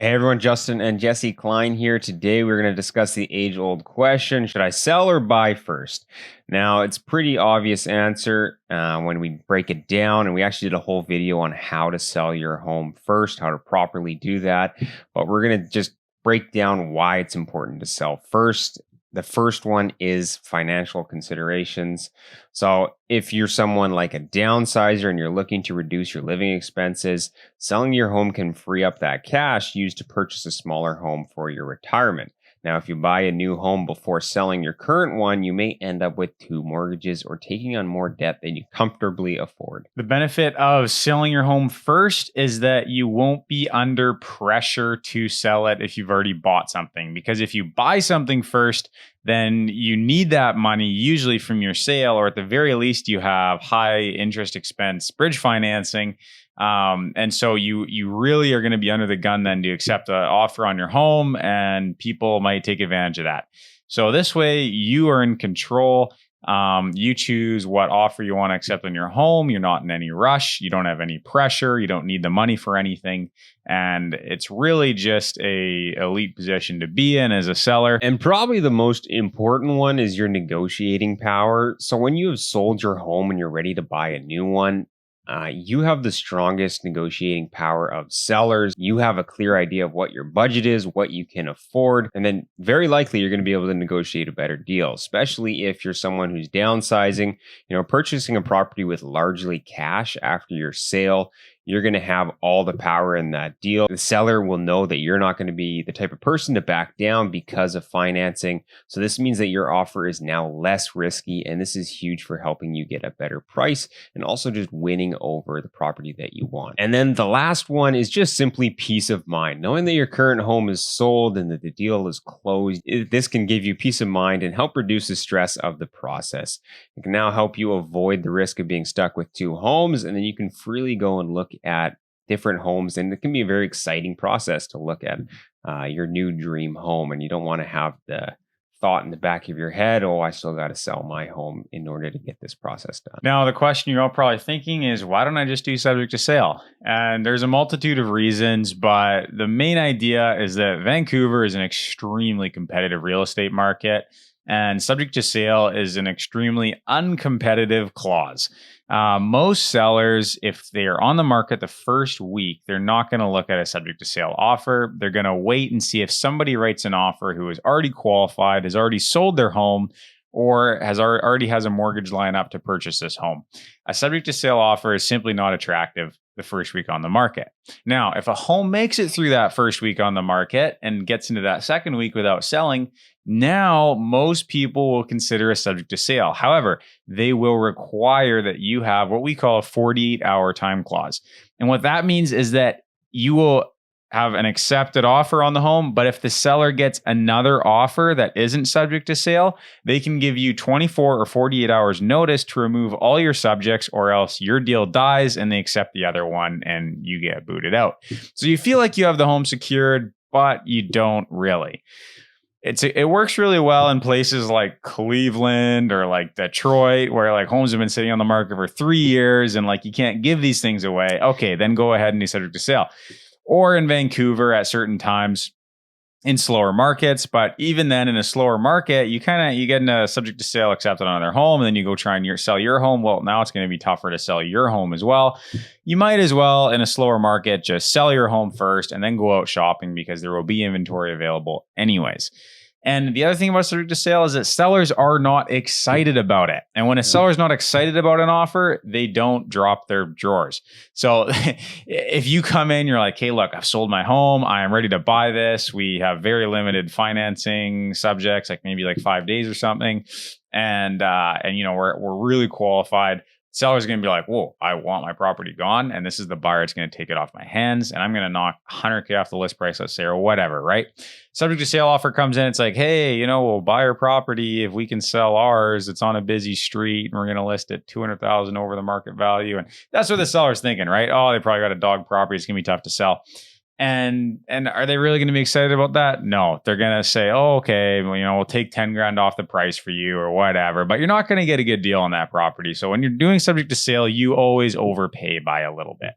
Hey everyone, Justin and Jesse Klein here. Today we're going to discuss the age-old question: should I sell or buy first? Now, it's pretty obvious answer when we break it down, and we actually did a whole video on how to sell your home first, how to properly do that. But we're going to just break down why it's important to sell first. The first one is financial considerations. So, if you're someone like a downsizer and you're looking to reduce your living expenses, selling your home can free up that cash used to purchase a smaller home for your retirement. Now, if you buy a new home before selling your current one, you may end up with two mortgages or taking on more debt than you comfortably afford. The benefit of selling your home first is that you won't be under pressure to sell it if you've already bought something. Because if you buy something first, then you need that money usually from your sale, or at the very least, you have high interest expense bridge financing. And so you really are going to be under the gun then to accept an offer on your home, and people might take advantage of that. So this way, you are in control. You choose what offer you want to accept on your home. You're not in any rush. You don't have any pressure. You don't need the money for anything. And it's really just a elite position to be in as a seller. And probably the most important one is your negotiating power. So, when you have sold your home and you're ready to buy a new one, you have the strongest negotiating power of sellers. You have a clear idea of what your budget is, what you can afford, and then very likely you're going to be able to negotiate a better deal, especially if you're someone who's downsizing, purchasing a property with largely cash after your sale. You're going to have all the power in that deal. The seller will know that you're not going to be the type of person to back down because of financing. So this means that your offer is now less risky, and this is huge for helping you get a better price and also just winning over the property that you want. And then the last one is just simply peace of mind. Knowing that your current home is sold and that the deal is closed, this can give you peace of mind and help reduce the stress of the process. It can now help you avoid the risk of being stuck with two homes, and then you can freely go and look at different homes, and it can be a very exciting process to look at your new dream home, and you don't want to have the thought in the back of your head, oh, I still got to sell my home in order to get this process done. Now, the question you're all probably thinking is, why don't I just do subject to sale? And there's a multitude of reasons, but the main idea is that Vancouver is an extremely competitive real estate market, and subject to sale is an extremely uncompetitive clause. Most sellers, if they are on the market the first week, they're not going to look at a subject to sale offer. They're going to wait and see if somebody writes an offer who is already qualified, has already sold their home, or already has a mortgage line up to purchase this home. A subject to sale offer is simply not attractive the first week on the market. Now, if a home makes it through that first week on the market and gets into that second week without selling, now most people will consider a subject to sale. However, they will require that you have what we call a 48-hour time clause. And what that means is that you will have an accepted offer on the home, but if the seller gets another offer that isn't subject to sale, they can give you 24 or 48 hours notice to remove all your subjects, or else your deal dies and they accept the other one and you get booted out. So you feel like you have the home secured, but you don't really. It works really well in places like Cleveland or like Detroit, where like homes have been sitting on the market for 3 years and like you can't give these things away. Okay, then go ahead and do subject to sale. Or in Vancouver at certain times in slower markets. But even then, in a slower market, you get in a subject to sale accepted on their home, and then you go try and sell your home. Well, now it's going to be tougher to sell your home as well. You might as well, in a slower market, just sell your home first and then go out shopping, because there will be inventory available anyways. And the other thing about subject to sale is that sellers are not excited about it. And when a seller is not excited about an offer, they don't drop their drawers. So if you come in, you're like, hey, look, I've sold my home. I am ready to buy this. We have very limited financing subjects, like maybe like 5 days or something. And we're really qualified. Seller's going to be like, whoa, I want my property gone. And this is the buyer that's going to take it off my hands. And I'm going to knock 100K off the list price, let's say, or whatever, right? Subject to sale offer comes in. It's like, hey, we'll buy your property if we can sell ours. It's on a busy street and we're going to list it 200,000 over the market value. And that's what the seller's thinking, right? Oh, they probably got a dog property. It's going to be tough to sell. And are they really going to be excited about that? No, they're going to say, oh, okay, well, we'll take 10 grand off the price for you or whatever, but you're not going to get a good deal on that property. So when you're doing subject to sale, you always overpay by a little bit.